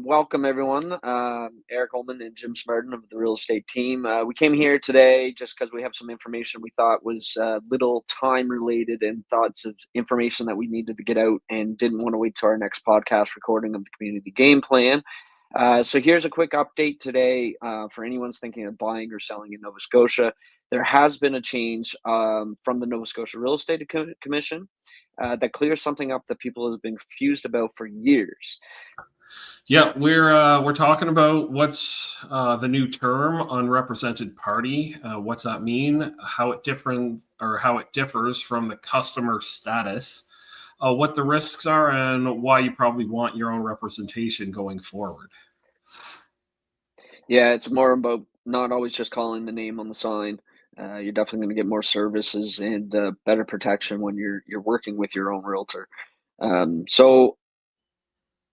welcome everyone. Eric Ullman and Jim Smartin of the real estate team. We came here today just because we have some information we thought was little time related and thoughts of information that we needed to get out and didn't want to wait to our next podcast recording of the community game plan. So here's a quick update today for anyone's thinking of buying or selling in Nova Scotia. There has been a change from the Nova Scotia Real Estate Commission that clears something up that people have been confused about for years. Yeah, we're talking about what's the new term, unrepresented party. What's that mean? How it differs from the customer status, what the risks are, and why you probably want your own representation going forward. Yeah, it's more about not always just calling the name on the sign. You're definitely going to get more services and better protection when you're working with your own realtor. So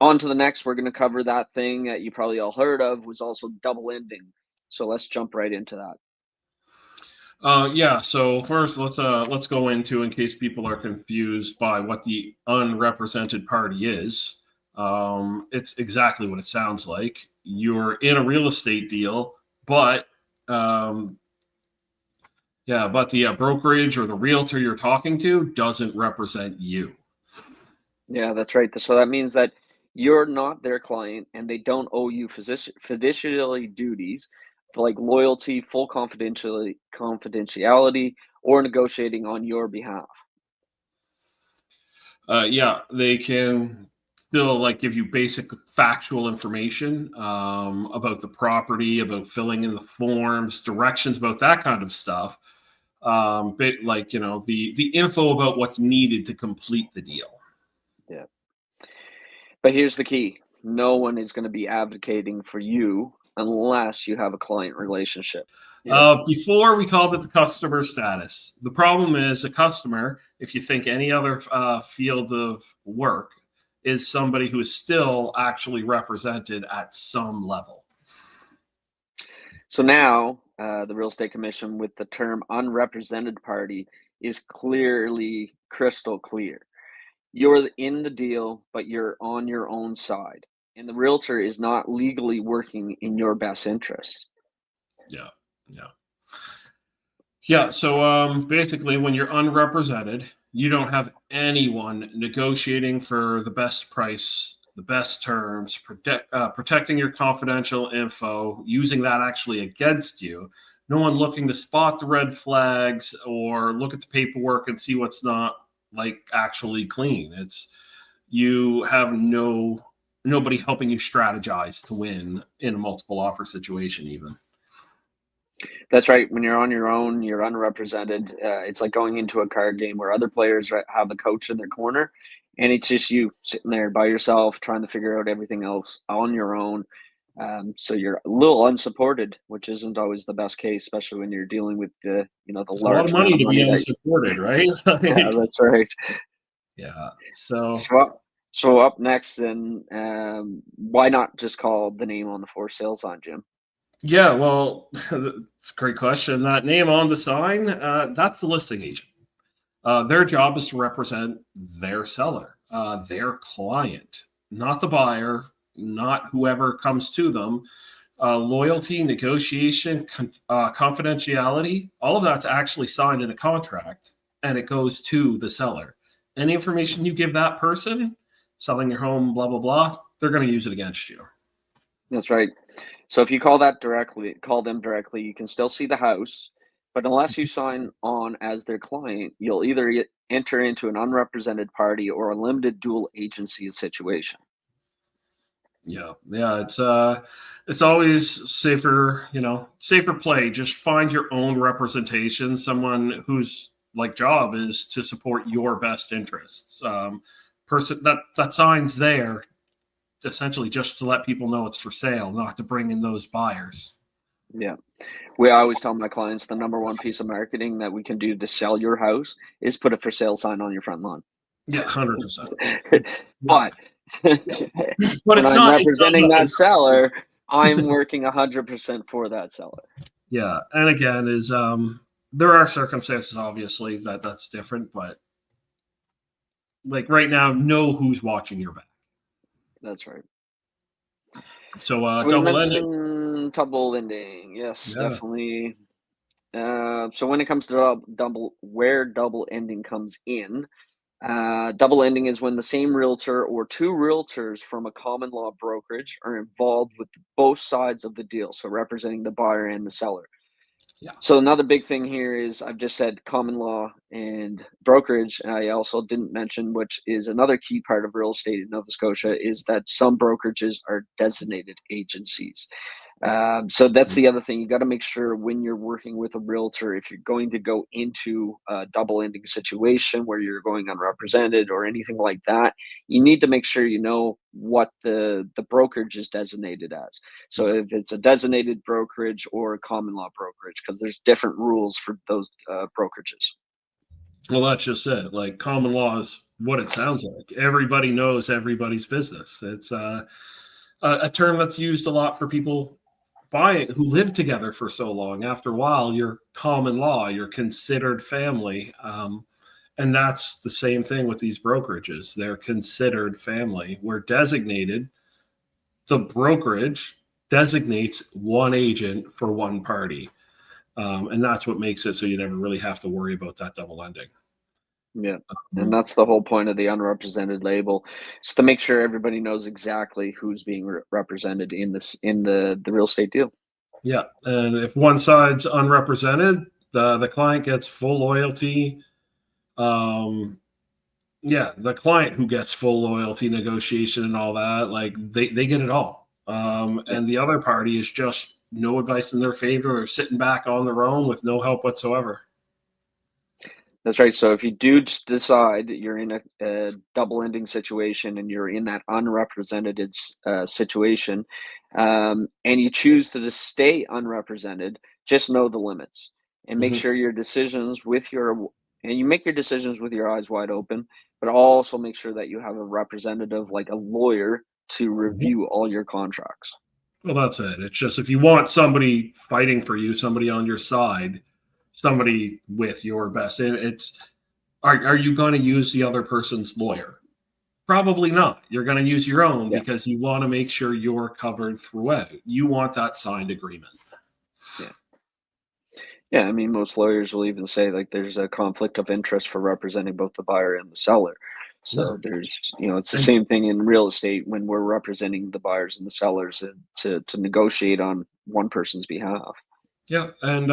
on to the next, we're going to cover that thing that you probably all heard of was also double ending. So let's jump right into that. Yeah. So first, let's go into, in case people are confused by what the unrepresented party is. It's exactly what it sounds like. You're in a real estate deal, but the brokerage or the realtor you're talking to doesn't represent you. Yeah, that's right. So that means that you're not their client and they don't owe you fiduciary duties like loyalty, full confidentiality, or negotiating on your behalf. They can still give you basic factual information about the property, about filling in the forms, directions about that kind of stuff. The info about what's needed to complete the deal. Yeah. But here's the key. No one is going to be advocating for you unless you have a client relationship. Yeah. Before we called it the customer status. The problem is a customer, if you think any other field of work, is somebody who is still actually represented at some level. So now the Real Estate Commission with the term unrepresented party is clearly crystal clear. You're in the deal, but you're on your own side. And the realtor is not legally working in your best interest. Yeah. So basically, when you're unrepresented, you don't have anyone negotiating for the best price, the best terms, protecting your confidential info, using that actually against you. No one looking to spot the red flags or look at the paperwork and see what's not actually clean. It's you have nobody helping you strategize to win in a multiple offer situation even. That's right. When you're on your own, you're unrepresented. It's like going into a card game where other players have a coach in their corner, and it's just you sitting there by yourself trying to figure out everything else on your own. So you're a little unsupported, which isn't always the best case, especially when you're dealing with the large a lot of money to be unsupported, right? Yeah, that's right. Yeah. So up next, then, why not just call the name on the for sale sign, Jim? Yeah, well, it's a great question. That name on the sign, that's the listing agent. Their job is to represent their seller, their client, not the buyer, not whoever comes to them. Loyalty, negotiation, confidentiality, all of that's actually signed in a contract, and it goes to the seller. Any information you give that person, selling your home, blah, blah, blah, they're going to use it against you. That's right. So if you call them directly, you can still see the house, but unless you sign on as their client, you'll either enter into an unrepresented party or a limited dual agency situation. Yeah, it's always safer play. Just find your own representation, someone whose job is to support your best interests. Person that sign's there essentially just to let people know it's for sale, not to bring in those buyers. Yeah. We always tell my clients the number one piece of marketing that we can do to sell your house is put a for sale sign on your front lawn. Yeah, 100%. But when I'm representing that seller, I'm working 100% for that seller. Yeah. And again, there are circumstances, obviously, that's different, but right now, know who's watching your back. That's right. So So we double ending. mentioned double ending. Yes, Yeah. definitely. So when it comes to where double ending comes in, double ending is when the same realtor or two realtors from a common law brokerage are involved with both sides of the deal, so representing the buyer and the seller. Yeah. So another big thing here is I've just said common law and brokerage. I also didn't mention, which is another key part of real estate in Nova Scotia, is that some brokerages are designated agencies. So that's the other thing. You got to make sure when you're working with a realtor, if you're going to go into a double ending situation where you're going unrepresented or anything like that, you need to make sure you know what the brokerage is designated as. So Yeah. if it's a designated brokerage or a common law brokerage, because there's different rules for those brokerages. Well, that's just it. Like common law is what it sounds like. Everybody knows everybody's business. It's a term that's used a lot for people buying who live together for so long. After a while, you're common law. You're considered family, and that's the same thing with these brokerages. They're considered family. We're designated. The brokerage designates one agent for one party, and that's what makes it so you never really have to worry about that double ending. Yeah. And Um, that's the whole point of the unrepresented label, is to make sure everybody knows exactly who's being represented in the real estate deal. Yeah, and if one side's unrepresented, the client gets full loyalty. Um, yeah, the client who gets full loyalty, negotiation, and all that, like they get it all. Yeah. And the other party is just no advice in their favor or sitting back on their own with no help whatsoever. That's right. So if you do decide that you're in a double ending situation and you're in that unrepresented situation, and you choose to just stay unrepresented, just know the limits and make Hmm. sure your decisions with your and you make your decisions with your eyes wide open, but also make sure that you have a representative like a lawyer to Hmm. review all your contracts. Well, that's it. It's just if you want somebody fighting for you, somebody on your side, somebody with your best, it's are you going to use the other person's lawyer? Probably not. You're going to use your own Yeah. because you want to make sure you're covered throughout. You want that signed agreement. Yeah. Yeah, I mean, most lawyers will even say like there's a conflict of interest for representing both the buyer and the seller. Yeah. So it's the And same thing in real estate when we're representing the buyers and the sellers to negotiate on one person's behalf. yeah, and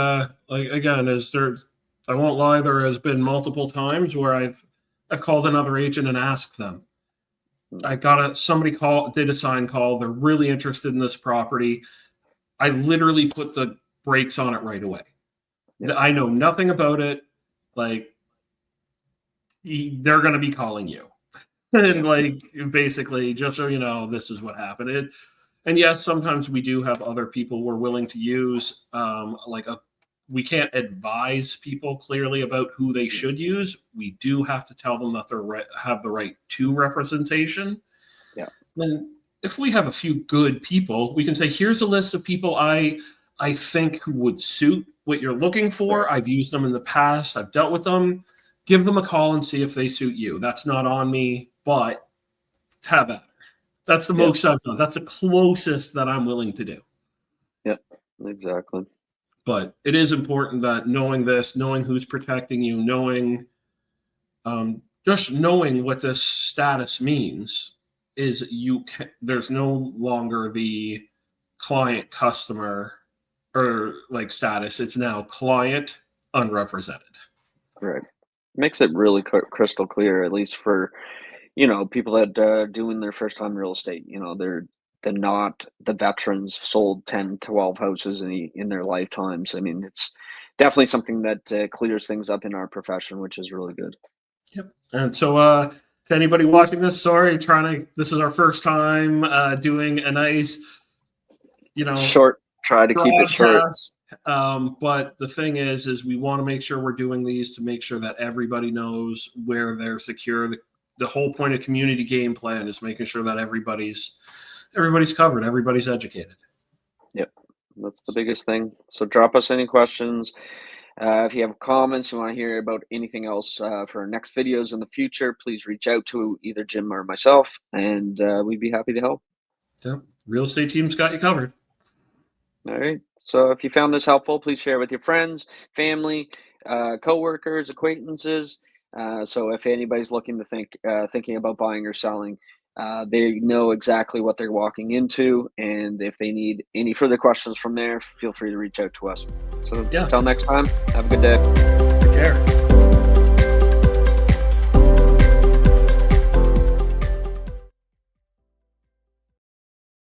like again, is there's I won't lie, there has been multiple times where I've called another agent and asked them. Mm. I got somebody did a sign call. They're really interested in this property. I literally put the brakes on it right away. Yeah, I know nothing about it. Like they're going to be calling you. yeah, And like basically just so you know this is what happened. And yes, sometimes we do have other people we're willing to use we can't advise people clearly about who they mm, should use. We do have to tell them that have the right to representation. yeah, Then if we have a few good people, we can say here's a list of people I think who would suit what you're looking right, for. I've used them in the past. I've dealt with them. Give them a call and see if they suit you. That's not on me, but have at it. That's the yeah, most I've done. That's the closest that I'm willing to do. yeah, exactly. But it is important that knowing this, knowing who's protecting you, just knowing what this status means is there's no longer the client customer or like status. It's now client unrepresented. Right. Makes it really crystal clear, at least for people that doing their first time real estate. They're not the veterans sold 10, 12 houses in their lifetimes. I mean, it's definitely something that clears things up in our profession, which is really good. Yep. And so, to anybody watching this, sorry, this is our first time doing a nice, you know, Short, try to keep it short. broadcast. But the thing is we want to make sure we're doing these to make sure that everybody knows where they're secure. The whole point of community game plan is making sure that everybody's covered, everybody's educated. Yep, that's the biggest thing. So drop us any questions. If you have comments, you want to hear about anything else for our next videos in the future, please reach out to either Jim or myself, and we'd be happy to help. So real estate team's got you covered. All right. So if you found this helpful, please share with your friends, family, coworkers, acquaintances. So if anybody's looking to thinking about buying or selling, they know exactly what they're walking into. And if they need any further questions from there, feel free to reach out to us. So Yeah. until next time, have a good day. Take care.